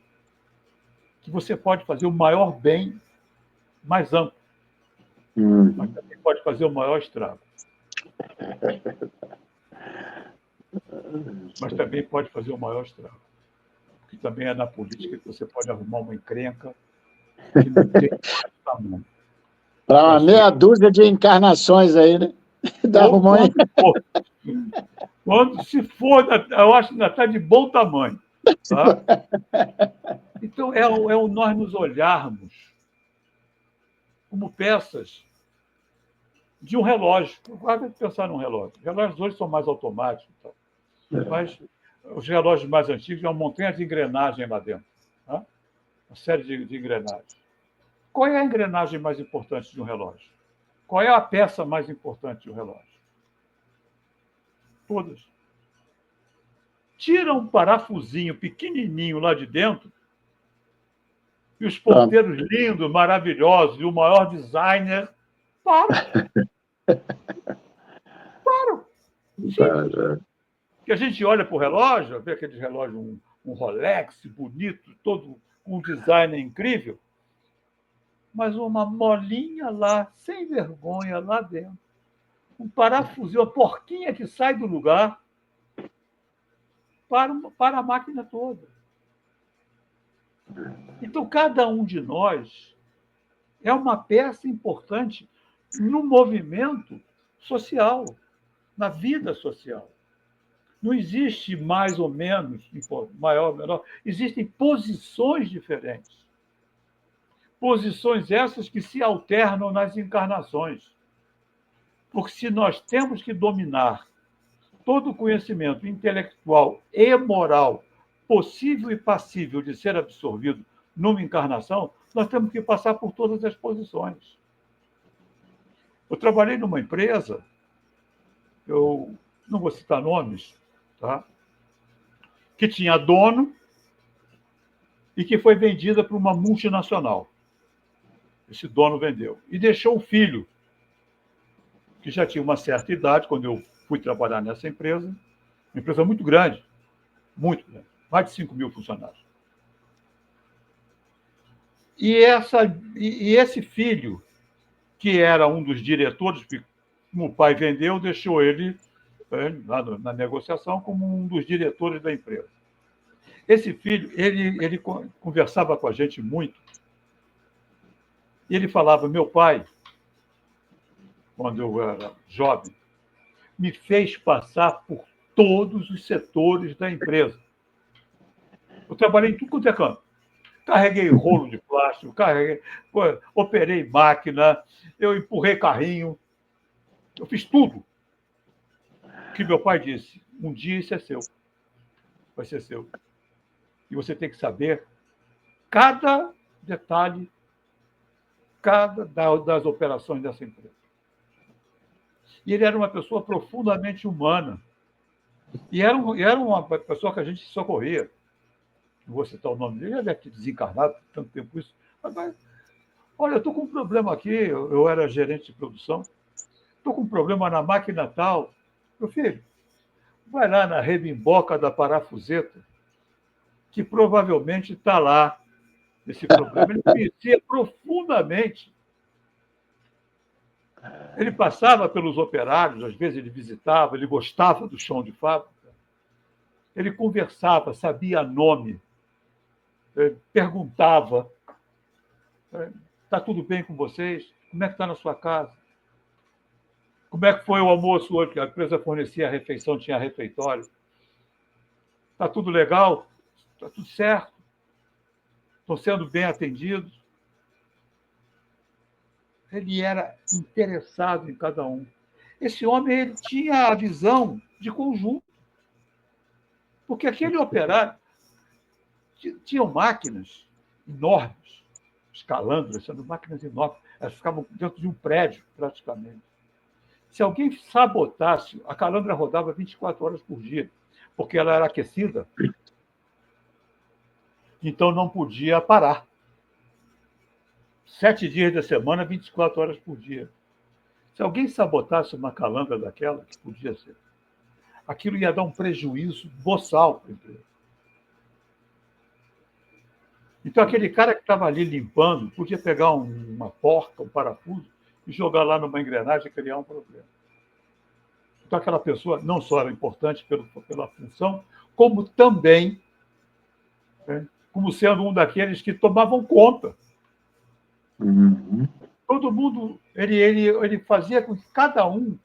que você pode fazer o maior bem mais amplo, mas também pode fazer o maior estrago. Mas também pode fazer o maior estrago. Porque também é na política que você pode arrumar uma encrenca que não tem tamanho. Para uma meia dúzia de encarnações aí, né? Se for, eu acho que ainda está de bom tamanho. Tá? Então, nós nos olharmos como peças de um relógio. Vai pensar num relógio. Os relógios hoje são mais automáticos, tá? Mas os relógios mais antigos tinham uma montanha de engrenagem lá dentro. Tá? Uma série de engrenagens. Qual é a engrenagem mais importante de um relógio? Qual é a peça mais importante de um relógio? Todas. Tira um parafusinho pequenininho lá de dentro e os ponteiros lindos, maravilhosos, e o maior designer param. Que a gente olha para o relógio, vê aquele relógio, um Rolex bonito, todo com um design incrível, mas uma molinha lá, sem vergonha, lá dentro. Um parafusinho, uma porquinha que sai do lugar para a máquina toda. Então, cada um de nós é uma peça importante no movimento social, na vida social. Não existe mais ou menos, maior ou menor, existem posições diferentes. Posições essas que se alternam nas encarnações. Porque se nós temos que dominar todo o conhecimento intelectual e moral possível e passível de ser absorvido numa encarnação, nós temos que passar por todas as posições. Eu trabalhei numa empresa, eu não vou citar nomes, tá? Que tinha dono e que foi vendida para uma multinacional. Esse dono vendeu. E deixou um filho, que já tinha uma certa idade, quando eu fui trabalhar nessa empresa, uma empresa muito grande, mais de 5 mil funcionários. E esse filho, que era um dos diretores, como o pai vendeu, deixou ele na negociação como um dos diretores da empresa. Esse filho, ele conversava com a gente muito, e ele falava: meu pai, quando eu era jovem, me fez passar por todos os setores da empresa. Eu trabalhei em tudo quanto é canto. Carreguei rolo de plástico, operei máquina, eu empurrei carrinho, eu fiz tudo. Que meu pai disse: um dia isso é seu, vai ser seu. E você tem que saber cada detalhe, das operações dessa empresa. E ele era uma pessoa profundamente humana. E era uma pessoa que a gente socorria. Não vou citar o nome dele, ele deve ter desencarnado por tanto tempo isso. Mas, olha, eu estou com um problema aqui, eu era gerente de produção, estou com um problema na máquina tal. Meu filho, vai lá na rebimboca da parafuseta, que provavelmente está lá desse problema. Ele conhecia profundamente. Ele passava pelos operários, às vezes ele visitava, ele gostava do chão de fábrica. Ele conversava, sabia nome, perguntava: está tudo bem com vocês? Como é que está na sua casa? Como é que foi o almoço hoje? A empresa fornecia a refeição, tinha refeitório. Está tudo legal? Está tudo certo? Estão sendo bem atendidos? Ele era interessado em cada um. Esse homem, ele tinha a visão de conjunto. Porque aquele operário tinham máquinas enormes, os calandras, sendo máquinas enormes, elas ficavam dentro de um prédio, praticamente. Se alguém sabotasse, a calandra rodava 24 horas por dia, porque ela era aquecida, então não podia parar. 7 dias da semana, 24 horas por dia. Se alguém sabotasse uma calandra daquela, que podia ser, aquilo ia dar um prejuízo boçal para a empresa. Então, aquele cara que estava ali limpando podia pegar uma porca, um parafuso, e jogar lá numa engrenagem e criar um problema. Então, aquela pessoa não só era importante pela função, como também, como sendo um daqueles que tomavam conta. Uhum. Todo mundo, ele fazia com que cada um,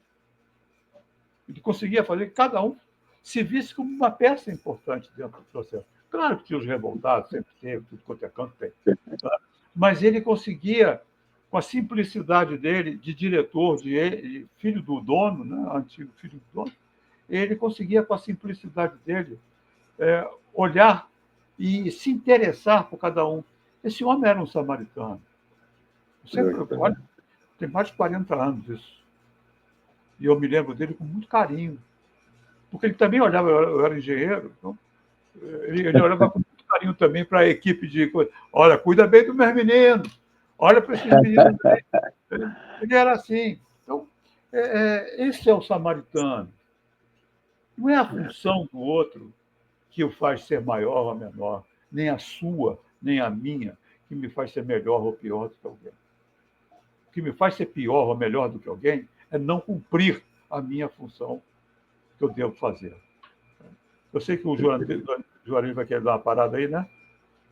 ele conseguia fazer que cada um se visse como uma peça importante dentro do processo. Claro que tinha os revoltados, sempre teve, tudo quanto é canto tem. Tá? Mas ele conseguia, com a simplicidade dele, de diretor, de filho do dono, né, antigo filho do dono, ele conseguia, com a simplicidade dele, olhar e se interessar por cada um. Esse homem era um samaritano. Olha, tem mais de 40 anos isso. E eu me lembro dele com muito carinho. Porque ele também olhava, eu era engenheiro, então, ele olhava com muito carinho também para a equipe de... Olha, cuida bem dos meus meninos. Olha para esses meninos. Ele era assim. Então, esse é o samaritano. Não é a função do outro que o faz ser maior ou menor, nem a sua, nem a minha, que me faz ser melhor ou pior do que alguém. O que me faz ser pior ou melhor do que alguém é não cumprir a minha função que eu devo fazer. Eu sei que o Juarez vai querer dar uma parada aí, né?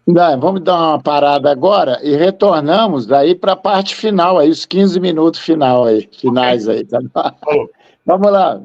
Não, vamos dar uma parada agora e retornamos aí para a parte final, aí, os 15 minutos finais aí. Tá? Vamos lá.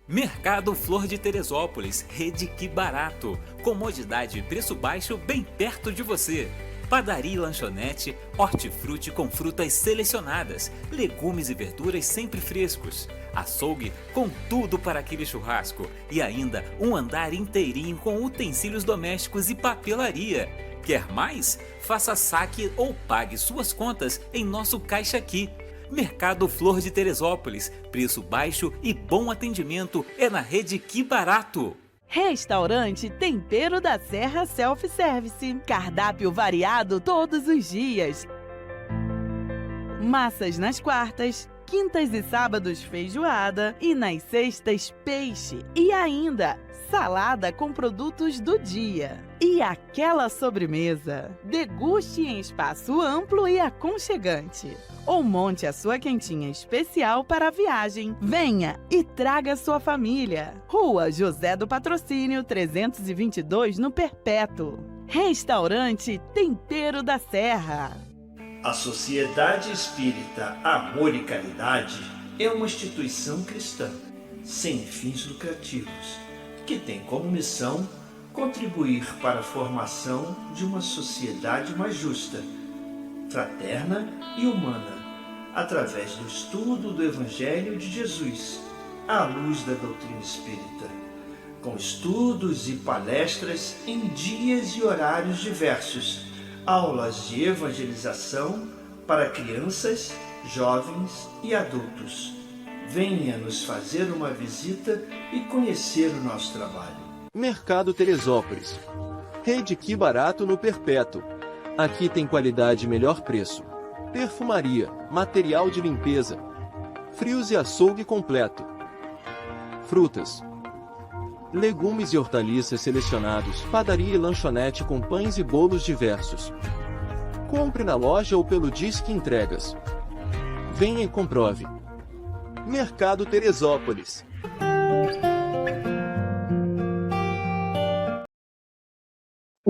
Mercado Flor de Teresópolis, rede Que Barato. Comodidade e preço baixo bem perto de você. Padaria e lanchonete, hortifruti com frutas selecionadas, legumes e verduras sempre frescos, açougue com tudo para aquele churrasco e ainda um andar inteirinho com utensílios domésticos e papelaria. Quer mais? Faça saque ou pague suas contas em nosso Caixa Aqui. Mercado Flor de Teresópolis, preço baixo e bom atendimento é na rede Que Barato. Restaurante Tempero da Serra Self-Service. Cardápio variado todos os dias. Massas nas quartas, quintas e sábados feijoada e nas sextas peixe. E ainda salada com produtos do dia. E aquela sobremesa. Deguste em espaço amplo e aconchegante. Ou monte a sua quentinha especial para a viagem. Venha e traga sua família. Rua José do Patrocínio, 322, no Perpétuo. Restaurante Tempero da Serra. A Sociedade Espírita Amor e Caridade é uma instituição cristã, sem fins lucrativos, que tem como missão contribuir para a formação de uma sociedade mais justa, fraterna e humana, através do estudo do Evangelho de Jesus, à luz da doutrina espírita, com estudos e palestras em dias e horários diversos, aulas de evangelização para crianças, jovens e adultos. Venha nos fazer uma visita e conhecer o nosso trabalho. Mercado Teresópolis. Rede Que Barato no Perpétuo. Aqui tem qualidade e melhor preço. Perfumaria, material de limpeza, frios e açougue completo. Frutas, legumes e hortaliças selecionados, padaria e lanchonete com pães e bolos diversos. Compre na loja ou pelo Disque Entregas. Venha e comprove. Mercado Teresópolis.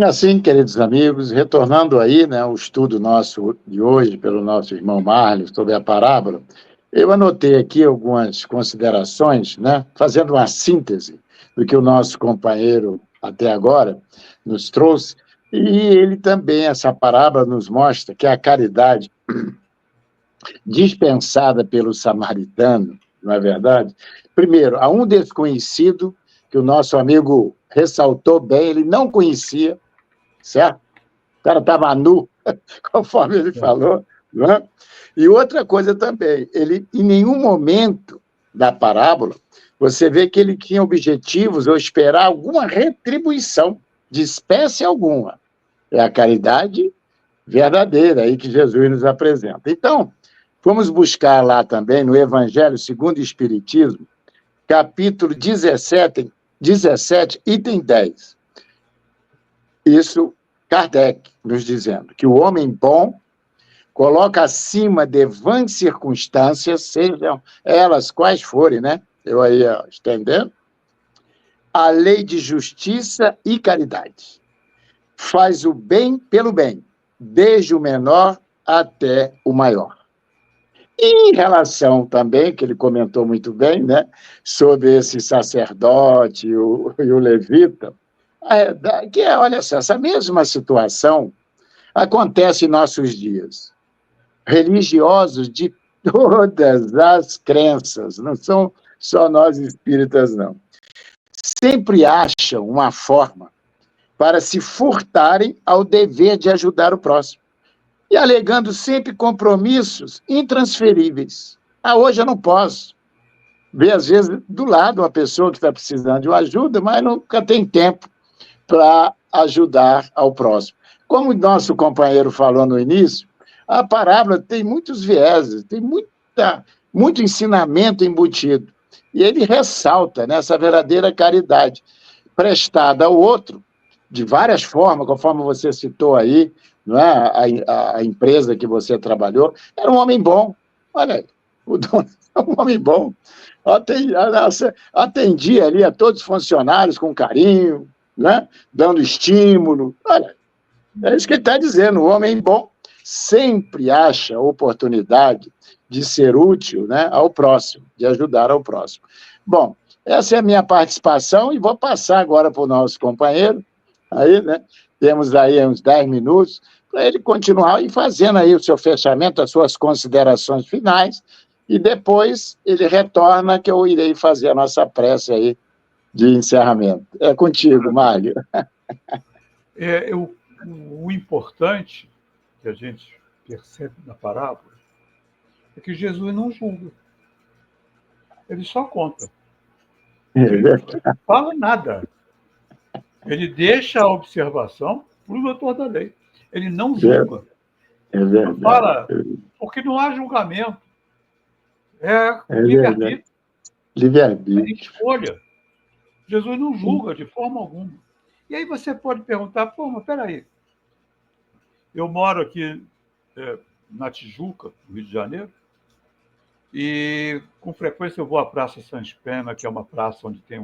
Assim, queridos amigos, retornando aí, né, o estudo nosso de hoje pelo nosso irmão Márlio sobre a parábola, eu anotei aqui algumas considerações, né, fazendo uma síntese do que o nosso companheiro até agora nos trouxe, e ele também, essa parábola nos mostra que a caridade dispensada pelo samaritano, não é verdade? Primeiro, a um desconhecido, que o nosso amigo ressaltou bem, ele não conhecia, certo? O cara estava nu, conforme ele falou, não é? E outra coisa também, ele, em nenhum momento da parábola, você vê que ele tinha objetivos ou esperar alguma retribuição, de espécie alguma. É a caridade verdadeira aí que Jesus nos apresenta. Então, vamos buscar lá também, no Evangelho segundo o Espiritismo, capítulo 17, item 10. Isso, Kardec nos dizendo que o homem bom coloca acima de vãs circunstâncias, sejam elas quais forem, né? Eu aí estendendo, a lei de justiça e caridade. Faz o bem pelo bem, desde o menor até o maior. E em relação também, que ele comentou muito bem, né, sobre esse sacerdote e o levita, que é, olha só, essa mesma situação acontece em nossos dias. Religiosos de todas as crenças, não são só nós espíritas, não. Sempre acham uma forma para se furtarem ao dever de ajudar o próximo, e alegando sempre compromissos intransferíveis. Hoje eu não posso. Ver, às vezes, do lado uma pessoa que está precisando de uma ajuda, mas nunca tem tempo para ajudar ao próximo. Como o nosso companheiro falou no início, a parábola tem muitos vieses, tem muito ensinamento embutido. E ele ressalta, né, essa verdadeira caridade prestada ao outro, de várias formas, conforme você citou aí, não é? A empresa que você trabalhou, era um homem bom. Olha aí, o dono é um homem bom. Atendia ali a todos os funcionários com carinho, né? Dando estímulo. Olha, é isso que ele está dizendo. O homem bom sempre acha oportunidade de ser útil, né, ao próximo, de ajudar ao próximo. Bom, essa é a minha participação e vou passar agora para o nosso companheiro. Aí, né, temos aí uns 10 minutos para ele continuar e fazendo aí o seu fechamento, as suas considerações finais, e depois ele retorna que eu irei fazer a nossa prece aí de encerramento. É contigo, Mário. O importante que a gente percebe na parábola é que Jesus não julga. Ele só conta. Ele não fala nada. Ele deixa a observação para o doutor da lei. Ele não julga. Não fala, porque não há julgamento. É livre-arbítrio. Livre-arbítrio. É escolha. Jesus não julga de forma alguma. E aí você pode perguntar, pô, mas peraí, eu moro aqui na Tijuca, no Rio de Janeiro, e com frequência eu vou à Praça Sans Pena, que é uma praça onde tem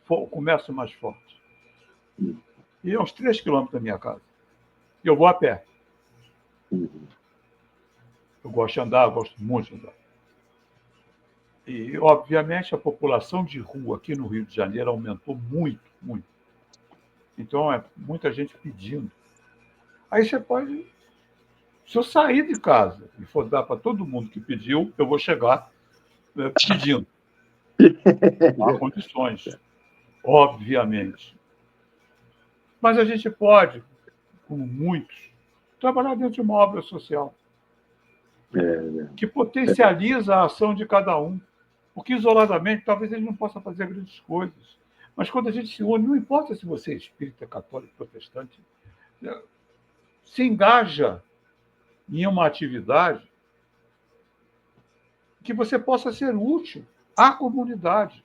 o comércio mais forte. E é uns 3 quilômetros da minha casa. E eu vou a pé. Eu gosto de andar, eu gosto muito de andar. E, obviamente, a população de rua aqui no Rio de Janeiro aumentou muito, muito. Então, é muita gente pedindo. Aí você pode... Se eu sair de casa e for dar para todo mundo que pediu, eu vou chegar pedindo. Não há condições, obviamente. Mas a gente pode, como muitos, trabalhar dentro de uma obra social que potencializa a ação de cada um. Porque, isoladamente, talvez ele não possa fazer grandes coisas. Mas quando a gente se une, não importa se você é espírita, católico, protestante, se engaja em uma atividade que você possa ser útil à comunidade.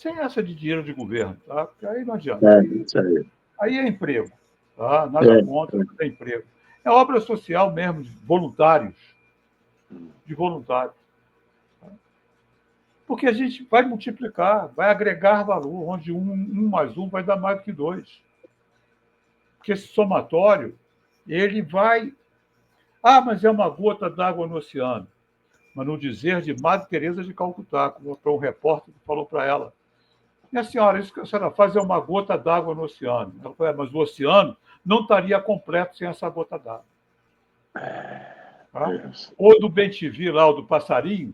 sem essa de dinheiro de governo, tá? Porque aí não adianta. Isso aí. Aí é emprego, tá? Nada contra, mas é emprego. É obra social mesmo, de voluntários. Porque a gente vai multiplicar, vai agregar valor, onde um mais um vai dar mais do que dois. Porque esse somatório, ele vai... mas é uma gota d'água no oceano. Mas no dizer de Madre Teresa de Calcutá, como um repórter que falou para ela: minha senhora, isso que a senhora faz é uma gota d'água no oceano. Ela falou: mas o oceano não estaria completo sem essa gota d'água. Tá? Ou do bem-te-vi lá, o do passarinho,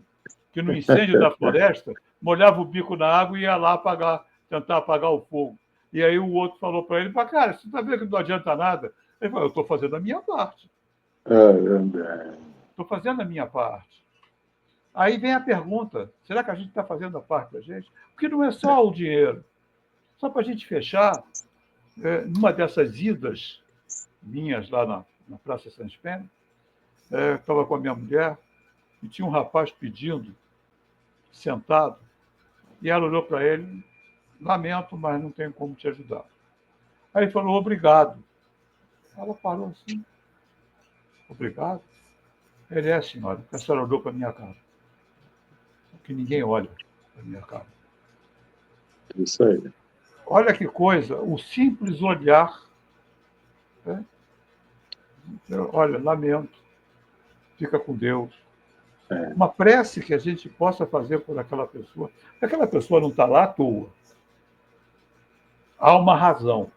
que no incêndio da floresta molhava o bico na água e ia lá tentar apagar o fogo. E aí o outro falou para ele: cara, você está vendo que não adianta nada? Ele falou: eu estou fazendo a minha parte. Estou fazendo a minha parte. Aí vem a pergunta: será que a gente está fazendo a parte da gente? Porque não é só o dinheiro. Só para a gente fechar, numa dessas idas minhas lá na Praça São Espênio, estava com a minha mulher e tinha um rapaz pedindo, sentado, e ela olhou para ele: lamento, mas não tenho como te ajudar. Aí ele falou: obrigado. Ela parou assim: obrigado? Ele: senhora, porque a senhora olhou para a minha cara. Que ninguém olha para a minha cara. Isso aí. Olha que coisa, o simples olhar. Né? Olha, lamento, fica com Deus. Uma prece que a gente possa fazer por aquela pessoa. Aquela pessoa não está lá à toa. Há uma razão.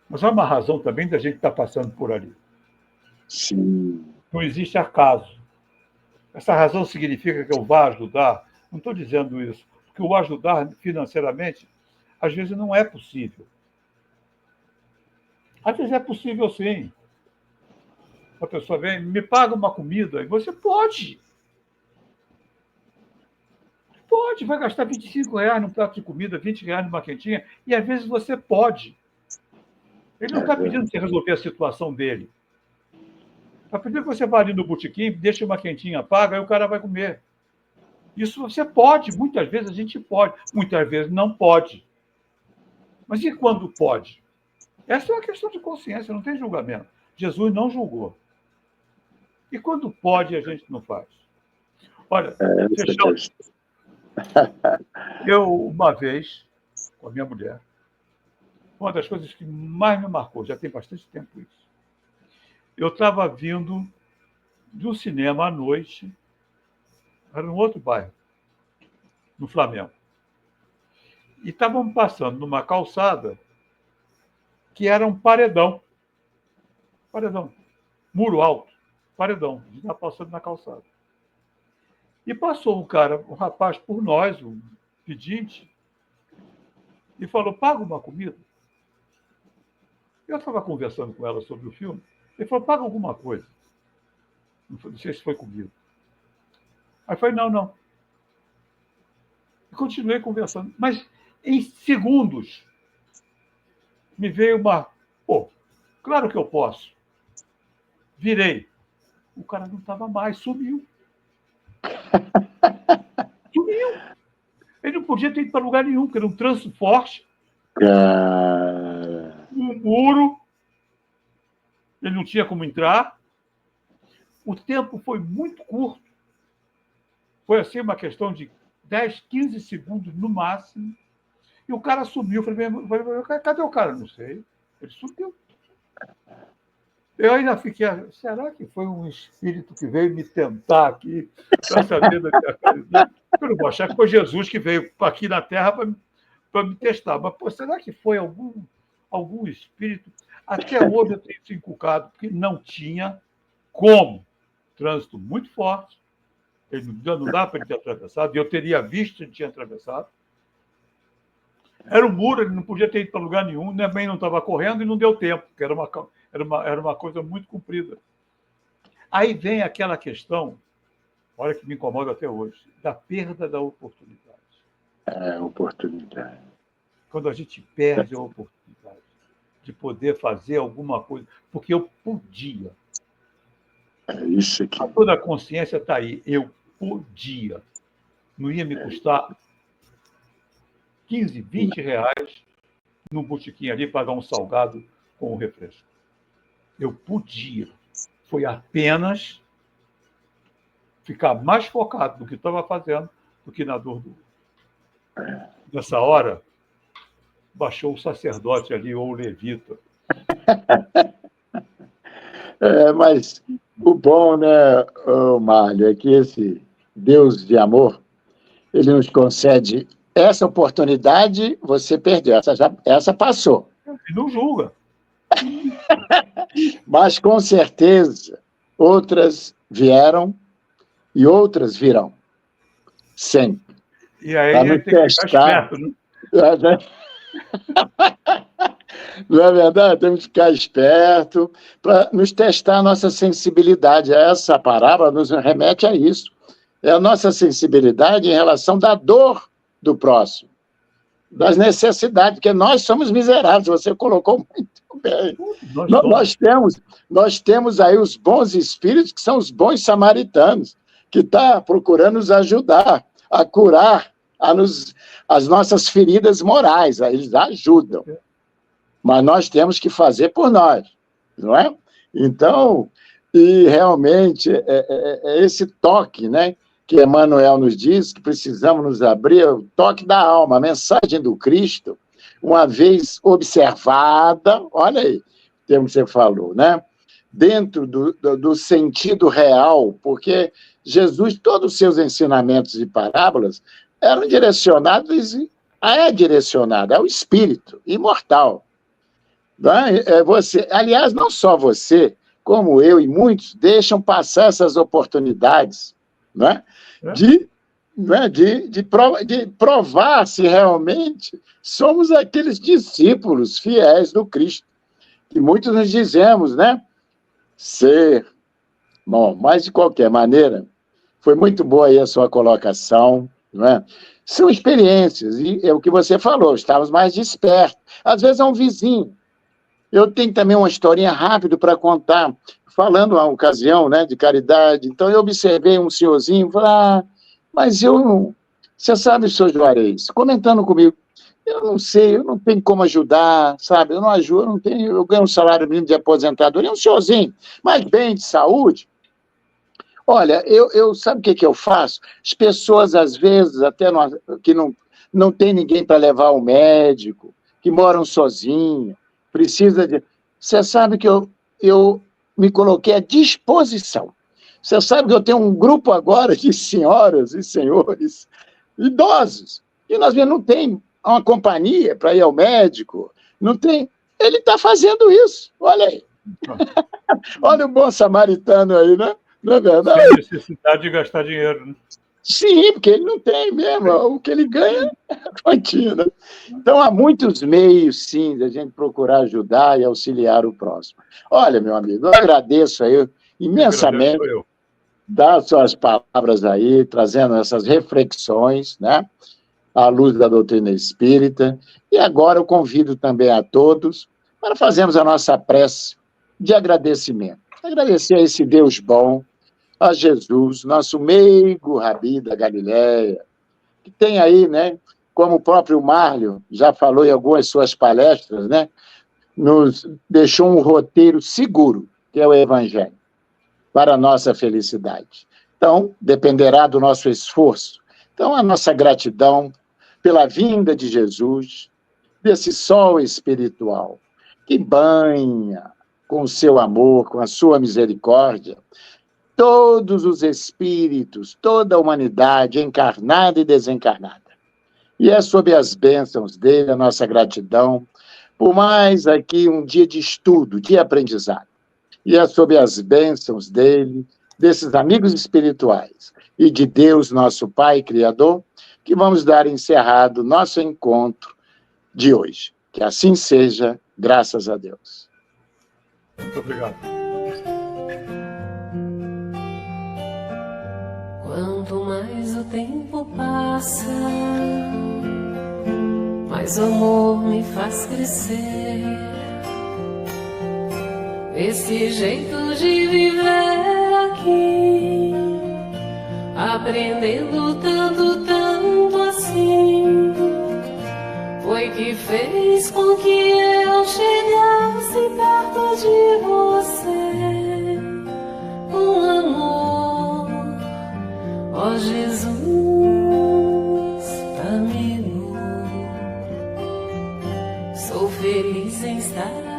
Mas há uma razão também da gente estar passando por ali. Sim. Não existe acaso. Essa razão significa que eu vá ajudar? Não estou dizendo isso. Porque o ajudar financeiramente, às vezes, não é possível. Às vezes é possível, sim. A pessoa vem: me paga uma comida. E você pode. Pode. Vai gastar R$25 num prato de comida, R$20 numa quentinha. E, às vezes, você pode. Ele não está pedindo para você resolver a situação dele. Está pedindo que você vá ali no botequim, deixe uma quentinha, paga, aí o cara vai comer. Isso você pode. Muitas vezes a gente pode. Muitas vezes não pode. Mas e quando pode? Essa é uma questão de consciência, não tem julgamento. Jesus não julgou. E quando pode, a gente não faz. Olha, fechando. Eu, uma vez, com a minha mulher, uma das coisas que mais me marcou, já tem bastante tempo isso, eu estava vindo de um cinema à noite, era num outro bairro, no Flamengo. E estávamos passando numa calçada que era um paredão. Paredão. Muro alto. Paredão. A gente estava passando na calçada. E passou um rapaz por nós, um pedinte, e falou: paga uma comida. Eu estava conversando com ela sobre o filme. Ele falou: paga alguma coisa. Não sei se foi comigo. Aí eu falei: não. E continuei conversando. Mas, em segundos, me veio uma... claro que eu posso. Virei. O cara não estava mais, sumiu. Sumiu. Ele não podia ter ido para lugar nenhum, porque era um trânsito forte. Um muro. Ele não tinha como entrar. O tempo foi muito curto. Foi assim uma questão de 10, 15 segundos no máximo. E o cara sumiu. Eu falei: cadê o cara? Não sei. Ele sumiu. Eu ainda fiquei: será que foi um espírito que veio me tentar aqui para saber da minha caridade? Eu não vou achar que foi Jesus que veio aqui na Terra para me testar. Mas, será que foi algum espírito? Até hoje eu tenho isso inculcado, porque não tinha como. Trânsito muito forte. Ele não dá para ele ter atravessado. E eu teria visto que ele tinha atravessado. Era um muro, ele não podia ter ido para lugar nenhum, também não estava correndo e não deu tempo, porque era uma coisa muito comprida. Aí vem aquela questão, olha que me incomoda até hoje, da perda da oportunidade. Oportunidade. Quando a gente perde a oportunidade de poder fazer alguma coisa, porque eu podia. Isso aqui. Toda a consciência está aí, eu podia. Não ia me custar 15, 20 reais no botequim ali, pagar um salgado com um refresco. Eu podia. Foi apenas ficar mais focado no que estava fazendo do que na dor do outro. Nessa hora, baixou o sacerdote ali, ou o levita. Mas o bom, né, Mário, é que esse Deus de amor, ele nos concede essa oportunidade, você perdeu, essa passou. E não julga. Mas, com certeza, outras vieram e outras virão. Sempre. E aí Pra a gente tem que ficar esperto, né? Não é verdade? Temos que ficar esperto para nos testar a nossa sensibilidade. Essa parábola nos remete a isso. É a nossa sensibilidade em relação da dor do próximo, das necessidades, porque nós somos miseráveis, você colocou muito bem. Nós temos aí os bons espíritos, que são os bons samaritanos, que estão procurando nos ajudar a curar as nossas feridas morais, eles ajudam. Mas nós temos que fazer por nós, não é? Então, e realmente, é esse toque, né, que Emmanuel nos diz, que precisamos nos abrir, o toque da alma, a mensagem do Cristo, uma vez observada, olha aí o termo que você falou, né? Dentro do sentido real, porque Jesus, todos os seus ensinamentos e parábolas eram direcionados, direcionado ao espírito imortal. Aliás, não só você, como eu e muitos, deixam passar essas oportunidades, não é? De provar se realmente somos aqueles discípulos fiéis do Cristo, que muitos nos dizemos, né? Ser. Bom, mas, de qualquer maneira, foi muito boa aí a sua colocação, não é? São experiências, e é o que você falou, estávamos mais despertos. Às vezes é um vizinho. Eu tenho também uma historinha rápida para contar, falando uma ocasião, né, de caridade. Então, eu observei um senhorzinho e falei, mas eu não... Você sabe, senhor Juarez, comentando comigo, eu não sei, eu não tenho como ajudar, sabe? Eu não ajudo, eu não tenho, eu ganho um salário mínimo de aposentadoria, um senhorzinho, mas bem de saúde. Olha, eu sabe o que eu faço? As pessoas, às vezes, até que não tem ninguém para levar ao médico, que moram sozinhos, precisa de... Você sabe que eu me coloquei à disposição. Você sabe que eu tenho um grupo agora de senhoras e senhores idosos, e nós não tem uma companhia para ir ao médico, não tem... Ele está fazendo isso, olha aí. Olha o bom samaritano aí, né? Não é verdade? Sem necessidade de gastar dinheiro, né? Sim, porque ele não tem mesmo. O que ele ganha é a quantia, né? Então, há muitos meios, sim, de a gente procurar ajudar e auxiliar o próximo. Olha, meu amigo, eu agradeço aí imensamente das suas palavras aí, trazendo essas reflexões, né, à luz da doutrina espírita. E agora eu convido também a todos para fazermos a nossa prece de agradecimento. Agradecer a esse Deus bom, a Jesus, nosso meigo Rabi da Galileia, que tem aí, né, como o próprio Márlio já falou em algumas suas palestras, né, nos deixou um roteiro seguro, que é o Evangelho, para a nossa felicidade. Então, dependerá do nosso esforço. Então, a nossa gratidão pela vinda de Jesus, desse sol espiritual, que banha com o seu amor, com a sua misericórdia, todos os espíritos, toda a humanidade, encarnada e desencarnada. E é sob as bênçãos dele, a nossa gratidão, por mais aqui um dia de estudo, de aprendizado. E é sob as bênçãos dele, desses amigos espirituais, e de Deus, nosso Pai Criador, que vamos dar encerrado nosso encontro de hoje. Que assim seja, graças a Deus. Muito obrigado. Quanto mais o tempo passa, mais o amor me faz crescer. Esse jeito de viver aqui, aprendendo tanto, tanto assim, sem estar